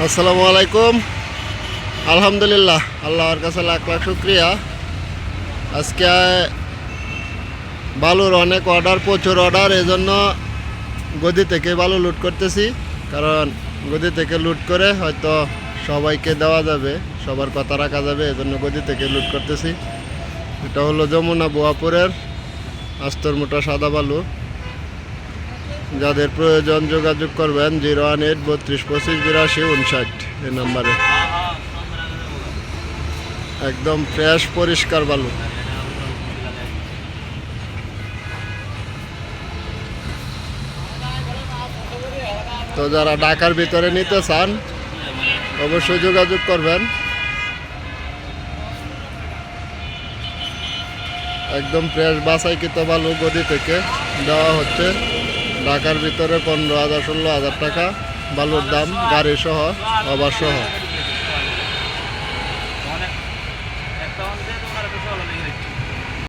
আসসালামু আলাইকুম। আলহামদুলিল্লাহ, আল্লাহর কাছে লাখ লাখ শুক্রিয়া। আজকে বালুর অনেক অর্ডার, প্রচুর অর্ডার, এজন্য গদি থেকে বালু লুট করতেছি। কারণ গদি থেকে লুট করে হয়তো সবাইকে দেওয়া যাবে, সবার কথা রাখা যাবে, এজন্য গদি থেকে লুট করতেছি। এটা হলো যমুনা বোয়াপুরের আস্তরমোটা সাদা বালু। যাদের প্রয়োজন যোগাযোগ করবেন 018 32 25 82 59 এই নাম্বারে। একদম ফ্রেশ পরিষ্কার বালু। তো যারা ঢাকার ভিতরে নিতে চান অবশ্যই যোগাযোগ করবেন। একদম ফ্রেশ বাছাইকৃত বালু গদি থেকে দেওয়া হচ্ছে। ঢাকার ভিতরে 15,000 16,000 টাকা বালুর দাম, গাড়ি সহ আবার সহ।